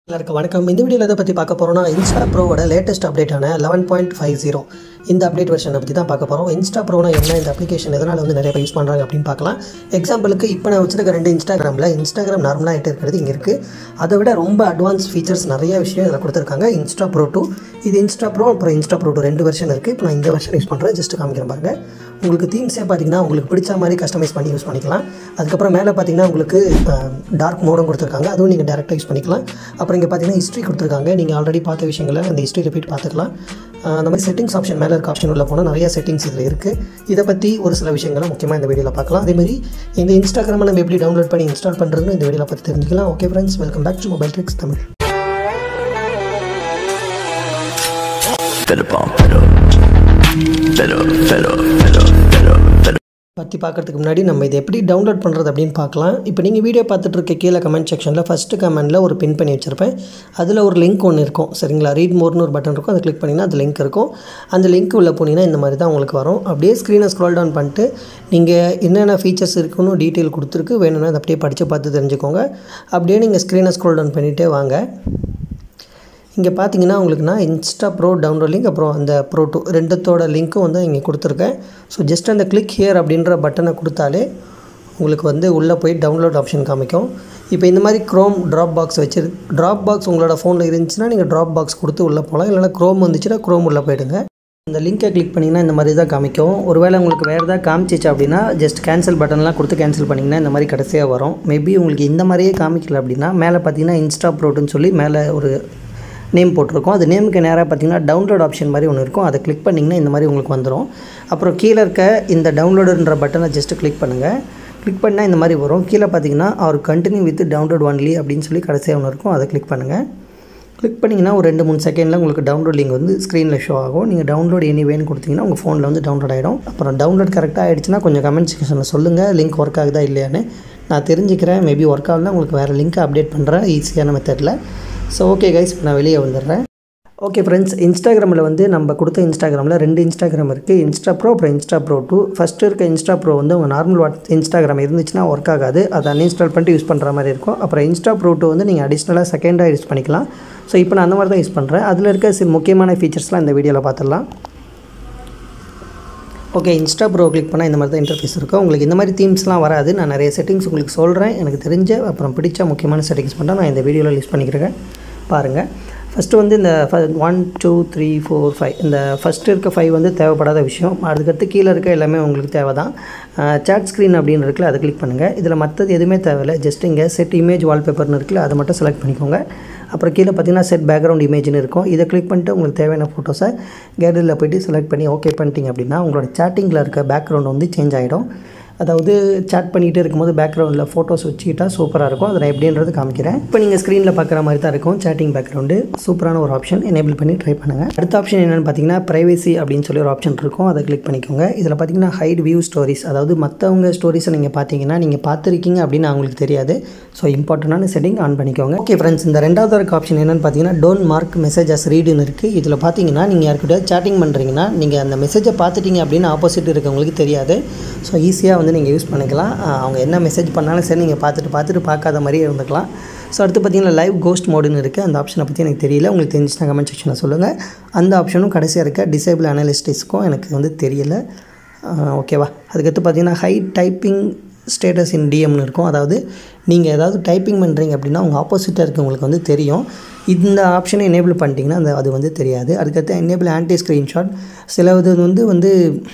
எல்லாருக்கும் வணக்கம். இந்த வீடியோவில் எதை பற்றி பார்க்க போகிறோம்னா இன்ஸ்டா ப்ரோவோட லேட்டஸ்ட் அப்டேட்டான 11.50 இந்த அப்டேட் வெர்ஷனை பற்றி தான் பார்க்க போகிறோம். இன்ஸ்டா ப்ரோனா என்ன, இந்த அப்ளிகேஷன் எதனால் நிறைய பேர் யூஸ் பண்ணுறாங்க அப்படின்னு பார்க்கலாம். எக்ஸாம்பிளுக்கு இப்போ நான் வச்சிருக்க 2 இன்ஸ்டாகிராம் நார்மலாக ஆகிட்டு இருக்கிறது இங்கே இருக்குது. அதை விட ரொம்ப அட்வான்ஸ் ஃபீச்சர்ஸ் நிறைய விஷயம் இதில் கொடுத்துருக்காங்க. இன்ஸ்டா ப்ரோ 2 இது இன்ஸ்டா ப்ரோ, அப்புறம் இன்ஸ்டா ப்ரோ 2 2 வெர்ஷன் இருக்குது. இப்போ நான் இந்த வெர்ஷன் யூஸ் பண்ணுறேன். ஜஸ்ட் காமிக்கிறேன் பாருங்கள். உங்களுக்கு தீம்ஸே பார்த்தீங்கன்னா உங்களுக்கு பிடிச்ச மாதிரி கஸ்டமைஸ் பண்ணி யூஸ் பண்ணிக்கலாம். அதுக்கப்புறம் மேலே பார்த்தீங்கன்னா உங்களுக்கு டார்க் மோடும் கொடுத்துருக்காங்க, அதுவும் நீங்கள் டேரெக்டாக யூஸ் பண்ணிக்கலாம். அப்புறம் இங்கே பார்த்தீங்கன்னா ஹிஸ்ட்ரி கொடுத்துருக்காங்க. நீங்கள் ஆல்ரெடி பார்த்த விஷயங்களை அந்த ஹிஸ்ட்ரியில் போய்ட்டு பார்த்துக்கலாம். அந்த மாதிரி செட்டிங்ஸ் ஆப்ஷன் மேலே இருக்க ஆப்ஷன் உள்ள போனால் நிறைய செட்டிங்ஸ் இதில் இருக்குது. இதை பற்றி ஒரு சில விஷயங்களை முக்கியமாக இந்த வீடியோவில் பார்க்கலாம். அதேமாதிரி இந்த இன்ஸ்டாகிராமை நம்ம எப்படி டவுன்லோட் பண்ணி இன்ஸ்டால் பண்ணுறதுன்னு இந்த வீடியோவில் பற்றி தெரிஞ்சுக்கலாம். Okay friends, welcome back to mobile tricks Tamil. பற்றி பார்க்குறதுக்கு முன்னாடி நம்ம இதை எப்படி டவுன்லோட் பண்ணுறது அப்படின்னு பார்க்கலாம். இப்போ நீங்கள் வீடியோ பார்த்துட்டு இருக்க கீழே கமெண்ட் செக்ஷனில் ஃபஸ்ட்டு கமெண்டில் ஒரு பின் பண்ணி வச்சுருப்பேன். அதில் ஒரு லிங்க் ஒன்று இருக்கும், சரிங்களா? ரீட் மோர்னு ஒரு பட்டன் இருக்கும், அதை கிளிக் பண்ணிங்கன்னா அது லிங்க் இருக்கும். அந்த லிங்க் உள்ளே போனீங்கன்னா இந்த மாதிரி தான் உங்களுக்கு வரும். அப்படியே ஸ்க்ரீனை ஸ்க்ரோல் டவுன் பண்ணிட்டு நீங்கள் என்னென்ன ஃபீச்சர்ஸ் இருக்குன்னு டீட்டெயில் கொடுத்துருக்கு, வேணும்னா அதை அப்படியே படித்து பார்த்து தெரிஞ்சுக்கோங்க. அப்படியே நீங்கள் ஸ்க்ரீனை ஸ்க்ரோல் டவுன் பண்ணிகிட்டே வாங்க. இங்கே பார்த்தீங்கன்னா உங்களுக்கு நான் இன்ஸ்டா ப்ரோ டவுன்லோட் லிங்க், அப்புறம் அந்த ப்ரோ 2 ரெண்டுத்தோட லிங்க்கும் வந்து இங்கே கொடுத்துருக்கேன். ஸோ ஜஸ்ட் அந்த கிளிக் ஹியர் அப்படின்ற பட்டனை கொடுத்தாலே உங்களுக்கு வந்து உள்ளே போய் டவுன்லோட் ஆப்ஷன் காமிக்கும். இப்போ இந்த மாதிரி Chrome drop box drop box உங்களோட ஃபோனில் இருந்துச்சுன்னா நீங்கள் ட்ராப் பாக்ஸ் கொடுத்து உள்ளே போகலாம். இல்லைனா க்ரோம் வந்துச்சுன்னா க்ரோம் உள்ளே போய்டுங்க. இந்த லிங்க்கை கிளிக் பண்ணிங்கன்னா இந்த மாதிரி தான் காமிக்கும். ஒருவேளை உங்களுக்கு வேறு ஏதாவது காமிச்சிச்சு அப்படின்னா ஜஸ்ட் கேன்சல் பட்டன்லாம் கொடுத்து கேன்சல் பண்ணிங்கன்னா இந்த மாதிரி கடைசியாக வரும். மேபி உங்களுக்கு இந்த மாதிரியே காமிக்கல அப்படின்னா மேலே பார்த்தீங்கன்னா இன்ஸ்டா ப்ரோட்டுன்னு சொல்லி மேலே ஒரு நேம் போட்டிருக்கோம். அது நேமுக்கு நேராக பார்த்தீங்கன்னா டவுன்லோட் ஆப்ஷன் மாதிரி ஒன்று இருக்கும். அதை கிளிக் பண்ணிங்கன்னா இந்த மாதிரி உங்களுக்கு வந்துடும். அப்புறம் கீழே இருக்க இந்த டவுன்லோடுன்ற பட்டனை ஜஸ்ட்டு கிளிக் பண்ணுங்கள். கிளிக் பண்ணால் இந்த மாதிரி வரும். கீழே பார்த்தீங்கன்னா அவர் கண்டினியூ வித் டவுன்லோட் ஒன்லி அப்படின்னு சொல்லி கடைசியாக ஒன்று இருக்கும். அதை கிளிக் பண்ணுங்கள். கிளிக் பண்ணிங்கன்னா ஒரு 2-3 செகண்டில் உங்களுக்கு டவுன்லோட் லிங்க் வந்து ஸ்க்ரீனில் ஷோ ஆகும். நீங்கள் டவுன்லோட் எனிவேன்னு கொடுத்தீங்கன்னா உங்கள் ஃபோனில் வந்து டவுன்லோட் ஆகிடும். அப்புறம் டவுன்லோட் கரெக்டாக ஆகிடுச்சுன்னா கொஞ்சம் கமெண்ட் செக்ஷனில் சொல்லுங்கள் லிங்க் ஒர்க் ஆகுதா இல்லையான்னு. நான் தெரிஞ்சுக்கிறேன். மேபி ஒர்க் ஆகலாம், உங்களுக்கு வேறு லிங்க்கை அப்டேட் பண்ணுறேன் ஈஸியான மெத்தடில். ஸோ ஓகே கைஸ், இப்போ நான் வெளியே வந்துடுறேன். ஓகே ஃப்ரெண்ட்ஸ், இன்ஸ்டாகிராமில் வந்து நம்ம கொடுத்த இன்ஸ்டாகிராமில் 2 இன்ஸ்டாகிராம் இருக்குது. இன்ஸ்டா ப்ரோ அப்புறம் இன்ஸ்டா ப்ரோ 2. ஃபஸ்ட்டு இருக்க இன்ஸ்டா ப்ரோ வந்து உங்கள் நார்மல் இன்ஸ்டாகிராம் இருந்துச்சுன்னா ஒர்க் ஆகாது, அதை அன்இன்ஸ்டால் பண்ணிட்டு யூஸ் பண்ணுற மாதிரி இருக்கும். அப்புறம் இன்ஸ்டா ப்ரோ 2 வந்து நீங்கள் அடிஷ்னலாக செகண்டாக யூஸ் பண்ணிக்கலாம். ஸோ இப்போ நான் அந்த மாதிரி தான் யூஸ் பண்ணுறேன். அதில் இருக்க சில முக்கியமான ஃபீச்சர்ஸ்லாம் இந்த வீடியோவில் பார்த்துடலாம். ஓகே, இன்ஸ்டா ப்ரோ கிளிக் பண்ணால் இந்த மாதிரி தான் இன்டர்ஃபேஸ் இருக்கும். உங்களுக்கு இந்த மாதிரி தீம்ஸ்லாம் வராது. நான் நிறைய செட்டிங்ஸ் உங்களுக்கு சொல்கிறேன். எனக்கு தெரிஞ்ச அப்புறம் பிடிச்ச முக்கியமான செட்டிங்ஸ் மட்டும் நான் இந்த வீடியோவில் யூஸ் பண்ணிக்கிறேன். பாருங்கள். ஃபஸ்ட்டு வந்து இந்த 1 2 3 4 5 இந்த ஃபஸ்ட்டு இருக்க 5 வந்து தேவைப்படாத விஷயம். அதுக்கடுத்து கீழே இருக்க எல்லாமே உங்களுக்கு தேவை தான். சாட் ஸ்க்ரீன் அப்படின்னு இருக்குல்ல, அதை கிளிக் பண்ணுங்கள். இதில் மற்றது எதுவுமே தேவையில்லை. ஜஸ்ட் இங்கே செட் இமேஜ் வால்பேப்பர்னு இருக்குல்ல, அதை மட்டும் செலக்ட் பண்ணிக்கோங்க. அப்புறம் கீழே பார்த்தீங்கன்னா செட் பேக்ரவுண்ட் இமேஜ்னு இருக்கும். இதை கிளிக் பண்ணிட்டு உங்களுக்கு தேவையான ஃபோட்டோஸை கேலரியில் போய்ட்டு செலக்ட் பண்ணி ஓகே பண்ணிட்டீங்க அப்படின்னா உங்களோட சேட்டிங்கில் இருக்க பேக்ரவுண்ட் வந்து சேஞ்ச் ஆகிடும். அதாவது சேட் பண்ணிகிட்டே இருக்கும்போது பேக்ரவுண்டில் ஃபோட்டோஸ் வச்சுக்கிட்டா சூப்பராக இருக்கும். அதை நான் எப்படின்றது காமிக்கிறேன். இப்போ நீங்கள் ஸ்க்ரீனில் பார்க்குற மாதிரி தான் இருக்கும் சேட்டிங் பேக்ரவுண்டு. சூப்பரான ஒரு ஆப்ஷன், எனேபிள் பண்ணி ட்ரை பண்ணுங்கள். அடுத்த ஆப்ஷன் என்னென்னு பார்த்தீங்கன்னா ப்ரைவசி அப்படின்னு சொல்லி ஒரு ஆப்ஷன் இருக்கும். அதை கிளிக் பண்ணிக்கோங்க. இதில் பார்த்தீங்கன்னா ஹைட் வியூ ஸ்டோரிஸ், அதாவது மற்றவங்க ஸ்டோரிஸை நீங்கள் பார்த்தீங்கன்னா நீங்கள் பார்த்துருக்கீங்க அப்படின்னு அவங்களுக்கு தெரியாது. ஸோ இம்பார்ட்டண்டான செட்டிங் ஆன் பண்ணிக்கோங்க. ஓகே ஃப்ரெண்ட்ஸ், இந்த ரெண்டாவது இருக்க ஆப்ஷன் என்னென்னு பார்த்தீங்கன்னா டோன்ட் மார்க் மெசேஜ் அஸ் ரீடுன்னு இருக்குது. இதில் பார்த்தீங்கன்னா நீங்கள் யாருக்கிட்ட சேட்டிங் பண்ணுறீங்கன்னா நீங்கள் அந்த மெசேஜை பார்த்துட்டீங்க அப்படின்னு ஆப்போசிட் இருக்கவங்களுக்கு தெரியாது. ஸோ ஈஸியாக வந்து நீங்கள் யூஸ் பண்ணிக்கலாம். அவங்க என்ன மெசேஜ் பண்ணாலும் சரி நீங்கள் பார்த்துட்டு பார்க்காத மாதிரியே இருந்துக்கலாம். ஸோ அடுத்து பார்த்தீங்கன்னா லைவ் கோஸ்ட் மோடுன்னு இருக்குது. அந்த ஆப்ஷனை பற்றி எனக்கு தெரியல, உங்களுக்கு தெரிஞ்சுன்னா கமெண்ட் செக்ஷனில் சொல்லுங்கள். அந்த ஆப்ஷனும் கடைசியாக இருக்க டிசேபிள் அனலிஸ்டிக்ஸ்க்கும் எனக்கு வந்து தெரியல. ஓகேவா? அதுக்கடுத்து பார்த்தீங்கன்னா ஹை டைப்பிங் ஸ்டேட்டஸ் இன் டிஎம்னு இருக்கும். அதாவது நீங்கள் ஏதாவது டைப்பிங் பண்ணுறீங்க அப்படின்னா உங்கள் ஆப்போசிட்டாக இருக்கவங்களுக்கு வந்து தெரியும். இந்த ஆப்ஷனை எனேபிள் பண்ணிட்டீங்கன்னா அது வந்து தெரியாது. அதுக்கடுத்து எனேபிள் ஆன்டி ஸ்க்ரீன்ஷாட். சில இது வந்து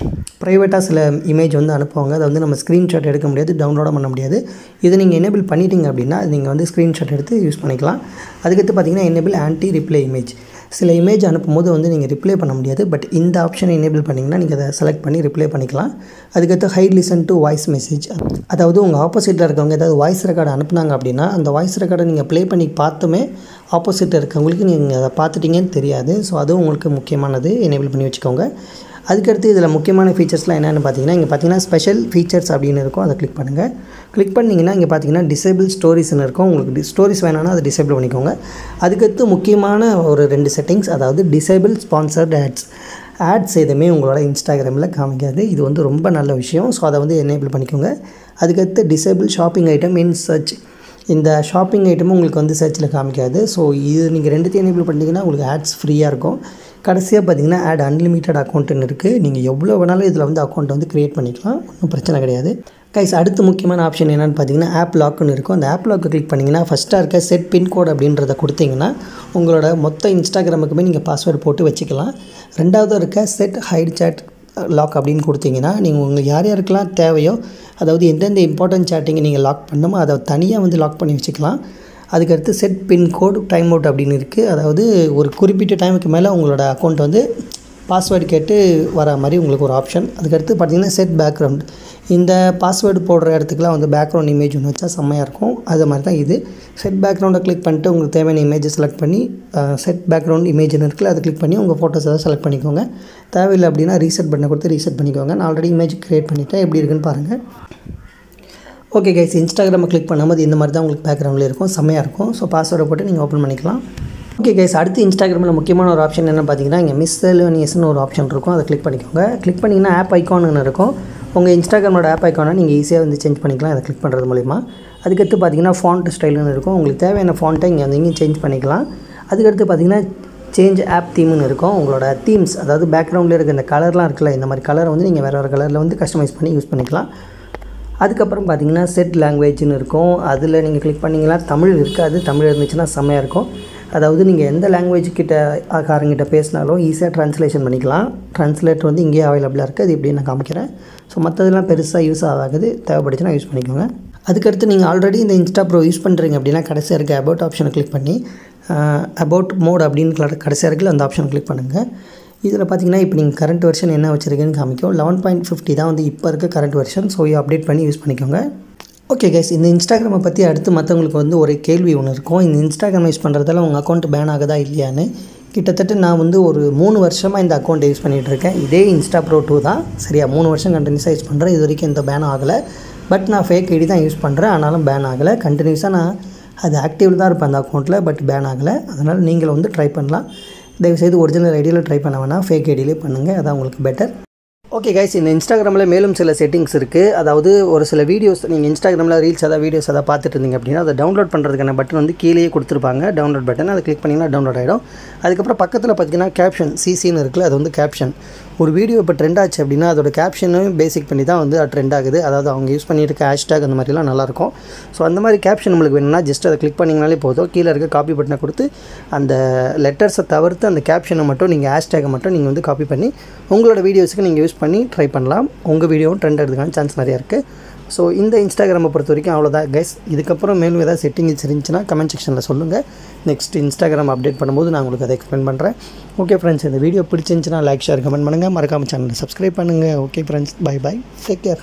ப்ரைவேட்டாக சில இமேஜ் வந்து அனுப்புவாங்க. அதை வந்து நம்ம ஸ்க்ரீன்ஷாட் எடுக்க முடியாது, டவுன்லோடாக பண்ண முடியாது. இதை நீங்கள் எனேபிள் பண்ணிட்டீங்க அப்படின்னா நீங்கள் வந்து ஸ்க்ரீன்ஷாட் எடுத்து யூஸ் பண்ணிக்கலாம். அதுக்கடுத்து பார்த்தீங்கன்னா எனேபிள் ஆன்டி ரிப்ளை இமேஜ். சில இமேஜ் அனுப்பும்போது வந்து நீங்கள் ரிப்ளை பண்ண முடியாது, பட் இந்த ஆப்ஷனை எனேபிள் பண்ணிங்கன்னா நீங்கள் அதை செலக்ட் பண்ணி ரிப்ளை பண்ணிக்கலாம். அதுக்கடுத்து hide listen to voice message. அதாவது உங்கள் ஆப்போசிட்டில் இருக்கவங்க ஏதாவது வாய்ஸ் ரெக்கார்டு அனுப்புனாங்க அப்படின்னா அந்த வாய்ஸ் ரெக்கார்டை நீங்கள் ப்ளே பண்ணி பார்த்துமே ஆப்போசிட்டில் இருக்கவங்களுக்கு நீங்கள் அதை பார்த்துட்டீங்கன்னு தெரியாது. ஸோ அதுவும் உங்களுக்கு முக்கியமானது, எனேபிள் பண்ணி வச்சுக்கோங்க. அதுக்கடுத்து இதில் முக்கியமான ஃபீச்சர்ஸ்லாம் என்னென்னு பார்த்தீங்கன்னா இங்கே பார்த்தீங்கன்னா ஸ்பெஷல் ஃபீச்சர்ஸ் அப்படின்னு இருக்கும். அதை கிளிக் பண்ணுங்கள். கிளிக் பண்ணிங்கன்னா இங்கே பார்த்தீங்கன்னா டிசேபிள் ஸ்டோரிஸ்ன்னு இருக்கும். உங்களுக்கு ஸ்டோரிஸ் வேணான்னா அதை டிசேபிள் பண்ணிக்கோங்க. அதுக்கடுத்து முக்கியமான ஒரு 2 செட்டிங்ஸ், அதாவது டிசேபிள் ஸ்பான்சர்ட் ஆட்ஸ் எதுவுமே உங்களோட இன்ஸ்டாகிராமில் காமிக்காது. இது வந்து ரொம்ப நல்ல விஷயம். ஸோ அதை வந்து எனேபிள் பண்ணிக்கோங்க. அதுக்கடுத்து disable shopping item in search. இந்த ஷாப்பிங் ஐட்டமும் உங்களுக்கு வந்து சர்ச்சில் காமிக்காது. ஸோ இது நீங்கள் ரெண்டுத்தையும் எனேபிள் பண்ணிட்டீங்கன்னா உங்களுக்கு ஆட்ஸ் ஃப்ரீயாக இருக்கும். கடைசியாக பார்த்தீங்கன்னா ஆட் அன்லிமிட்டட் அக்கௌண்ட்டுன்னு இருக்குது. நீங்கள் எவ்வளோ வேணாலும் இதில் வந்து அக்கௌண்ட் வந்து க்ரியேட் பண்ணிக்கலாம், ஒன்றும் பிரச்சனை கிடையாது. கைஸ் அடுத்து முக்கியமான ஆப்ஷன் என்னென்னு பார்த்தீங்கன்னா ஆப் லாக்குன்னு இருக்கும். அந்த ஆப் லாக்கை கிளிக் பண்ணிங்கன்னா ஃபஸ்ட்டாக இருக்க செட் பின்கோட் அப்படின்றத கொடுத்தீங்கன்னா உங்களோட மொத்த இன்ஸ்டாகிராமுக்குமே நீங்கள் பாஸ்வேர்டு போட்டு வச்சுக்கலாம். ரெண்டாவது இருக்க செட் ஹைட் சேட் லாக் அப்படின்னு கொடுத்தீங்கன்னா நீங்கள் உங்களுக்கு யார் யாருக்கெல்லாம் தேவையோ, அதாவது எந்தெந்த இம்பார்ட்டன்ட் சேட்டிங்கை நீங்கள் லாக் பண்ணணுமோ அதை தனியாக வந்து லாக் பண்ணி வச்சுக்கலாம். அதுக்கடுத்து செட் பின்கோட் டைம் அவுட் அப்படின்னு இருக்குது. அதாவது ஒரு குறிப்பிட்ட டைமுக்கு மேலே உங்களோட அக்கௌண்ட் வந்து பாஸ்வேர்டு கேட்டு வர மாதிரி உங்களுக்கு ஒரு ஆப்ஷன். அதுக்கடுத்து பார்த்திங்கன்னா செட் பேக்ரவுண்ட். இந்த பாஸ்வேர்டு போடுற இடத்துக்குலாம் வந்து பேக்ரவுண்ட் இமேஜ் ஒன்று வச்சா செம்மையாக இருக்கும். அது மாதிரி தான் இது. செட் பேக்ரவுண்டை கிளிக் பண்ணிட்டு உங்களுக்கு தேவையான இமேஜை செலக்ட் பண்ணி செட் பேக்ரவுண்ட் இமேஜ்னு இருக்குல்ல, அதை கிளிக் பண்ணி உங்கள் ஃபோட்டோஸ் எதாவது செலக்ட் பண்ணிக்கோங்க. தேவையில்லை அப்படின்னா ரீசெட் பண்ண கொடுத்து ரீசெட் பண்ணிக்கோங்க. நான் ஆல்ரெடி இமேஜ் க்ரியேட் பண்ணிவிட்டேன், எப்படி இருக்குன்னு பாருங்கள். ஓகே கைஸ், இன்ஸ்டாகிராமை கிளிக் பண்ணும்போது இந்த மாதிரி தான் உங்களுக்கு பேக்ரவுண்டில் இருக்கும், செம்மையாக இருக்கும். ஸோ பாஸ்வேர்டை போட்டு நீங்கள் ஓப்பன் பண்ணிக்கலாம். ஓகே கைஸ், அடுத்து இன்ஸ்டாகிராமில் முக்கியமான ஒரு ஆப்ஷன் என்னென்னு பார்த்தீங்கன்னா இங்கே மிஸ்செலேனியஸ்னு ஒரு ஆப்ஷன் இருக்கும். அதை கிளிக் பண்ணிக்கோங்க. கிளிக் பண்ணிங்கன்னா ஆப் ஐக்கான்னு இருக்கும். உங்கள் இன்ஸ்டாகிராமோட ஆப் ஐக்கானை நீங்கள் ஈஸியாக வந்து சேஞ்ச் பண்ணிக்கலாம் அதை கிளிக் பண்ணுறது மூலிமா. அதுக்கடுத்து பார்த்தீங்கன்னா ஃபாண்ட் ஸ்டைல்னு இருக்கும். உங்களுக்கு தேவையான ஃபாண்ட்டை இங்கே வந்து இங்கேயும் சேஞ்ச் பண்ணிக்கலாம். அதுக்கடுத்து பார்த்தீங்கன்னா சேஞ்ச் ஆப் தீம்னு இருக்கும். உங்களோட தீம்ஸ், அதாவது பேக்ரவுண்டில் இருக்க இந்த கலர்லாம் இருக்குல்ல, இந்த மாதிரி கலரை வந்து நீங்கள் வேறு கலரில் வந்து கஸ்டமைஸ் பண்ணி யூஸ் பண்ணிக்கலாம். அதுக்கப்புறம் பார்த்தீங்கன்னா செட் லாங்குவேஜ்னு இருக்கும். அதில் நீங்கள் கிளிக் பண்ணிங்கன்னா தமிழ் இருக்காது, தமிழ் இருந்துச்சுன்னா செம்மையாக இருக்கும். அதாவது நீங்கள் எந்த லாங்குவேஜ் காரங்கிட்ட பேசினாலும் ஈஸியாக ட்ரான்ஸ்லேஷன் பண்ணிக்கலாம். ட்ரான்ஸ்லேட்டர் வந்து இங்கேயே அவைலபிளாக இருக்குது. அது எப்படின்னு நான் காமிக்கிறேன். ஸோ மற்றதெல்லாம் பெருசாக யூஸ் ஆகாது, தேவைப்படுச்சுன்னா யூஸ் பண்ணிக்கோங்க. அதுக்கடுத்து நீங்கள் ஆல்ரெடி இந்த இன்ஸ்டா ப்ரோ யூஸ் பண்ணுறீங்க அப்படின்னா கடைசியாக இருக்க அபவுட் ஆப்ஷனை கிளிக் பண்ணி அபவுட் மோட் அப்படின்னு கடைசியாக இருக்குல்ல, அந்த ஆப்ஷனை கிளிக் பண்ணுங்கள். இதில் பார்த்தீங்கன்னா இப்போ நீங்கள் கரண்ட் வெர்ஷன் என்ன வச்சுருக்கீங்கன்னு காமிக்கும். 11.50 தான் வந்து இப்போ இருக்க கரண்ட் வெர்ஷன். ஸோ அப்டேட் பண்ணி யூஸ் பண்ணிக்கோங்க. ஓகே கைஸ், இந்த இன்ஸ்டாகிராமை பற்றி அடுத்து மற்றவங்களுக்கு வந்து ஒரு கேள்வி ஒன்று இருக்கும். இந்த இன்ஸ்டாகிராம் யூஸ் பண்ணுறதால உங்கள் அக்கௌண்ட் பேன் ஆகுதா இல்லையான்னு. கிட்டத்தட்ட நான் வந்து ஒரு 3 வருஷமாக இந்த அக்கௌண்ட்டை யூஸ் பண்ணிகிட்ருக்கேன். இதே இன்ஸ்டா ப்ரோ 2 தான். சரியா 3 வருஷம் கண்டினியூஸாக யூஸ் பண்ணுறேன். இது வரைக்கும் எந்த பேன் ஆகலை. பட் நான் ஃபேக் ஐடி தான் யூஸ் பண்ணுறேன், ஆனாலும் பேன் ஆகலை. கண்டினியூஸாக நான் அது ஆக்டிவில் தான் இருப்பேன் அந்த அக்கௌண்ட்டில், பட் பேன் ஆகலை. அதனால் நீங்களும் வந்து ட்ரை பண்ணலாம். தயவுசெய்து ஒரிஜினல் ஐடியில் ட்ரை பண்ண வேணாம், ஃபேக் ஐடியிலே பண்ணுங்கள், அதான் உங்களுக்கு பெட்டர். ஓகே கைஸ், இந்த இன்ஸ்டாகிராமில் மேலும் சில செட்டிங்ஸ் இருக்குது. அதாவது ஒரு சில வீடியோஸ் நீங்கள் இன்ஸ்டாகிராமில் ரீல்ஸ் எதாவது வீடியோஸ் எதாவது பார்த்துட்டு இருந்தீங்க அப்படின்னா அதை டவுன்லோட் பண்ணுறதுக்கான பட்டன் வந்து கீழேயே கொடுத்துருப்பாங்க, டவுன்லோட் பட்டன். அதை கிளிக் பண்ணிங்கன்னா டவுன்லோட் ஆகிடும். அதுக்கப்புறம் பக்கத்தில் பார்த்தீங்கன்னா கேப்ஷன் சிசின்னு இருக்குல்ல, அது வந்து கேப்ஷன். ஒரு வீடியோ இப்போ ட்ரெண்ட் ஆச்சு அப்படின்னா அதோட கேப்ஷனும் பேசிக் பண்ணி தான் வந்து ட்ரெண்ட் ஆகுது. அதாவது அவங்க யூஸ் பண்ணியிருக்க ஹேஷ்டேக் அந்த மாதிரிலாம் நல்லாயிருக்கும். ஸோ அந்த மாதிரி கேப்ஷன் நம்மளுக்கு வேணும்னா ஜஸ்ட் அதை கிளிக் பண்ணிங்கனாலே போதும். கீழே இருக்க காப்பி பட்டனை கொடுத்து அந்த லெட்டர்ஸை தவிர்த்து அந்த கேப்ஷனை மட்டும் நீங்கள் ஹேஷ்டேக்கை மட்டும் நீங்கள் வந்து காப்பி பண்ணி உங்களோட வீடியோஸுக்கு நீங்கள் யூஸ் பண்ணி ட்ரை பண்ணலாம். உங்கள் வீடியோவும் ட்ரெண்ட் ஆகிறதுக்கான சான்ஸ் நிறையா இருக்குது. ஸோ இந்த இன்ஸ்டாகிராமை பொறுத்த வரைக்கும் அவ்வளோதான் கைஸ். இதுக்கப்புறம் மேலும் ஏதாவது செட்டிங்ஸ் இருந்துச்சுன்னா கமெண்ட் செக்ஷனில் சொல்லுங்கள். நெக்ஸ்ட் இன்ஸ்டாகிராம் அப்டேட் பண்ணும்போது நான் உங்களுக்கு அதை எக்ஸ்பிளைன் பண்ணுறேன். ஓகே ஃப்ரெண்ட்ஸ், இந்த வீடியோ பிடிச்சிருந்துச்சுன்னா லைக், ஷேர், கமெண்ட் பண்ணுங்கள். மறக்காமல் சேனலை சப்ஸ்கிரைப் பண்ணுங்கள். Okay friends, bye bye, take care.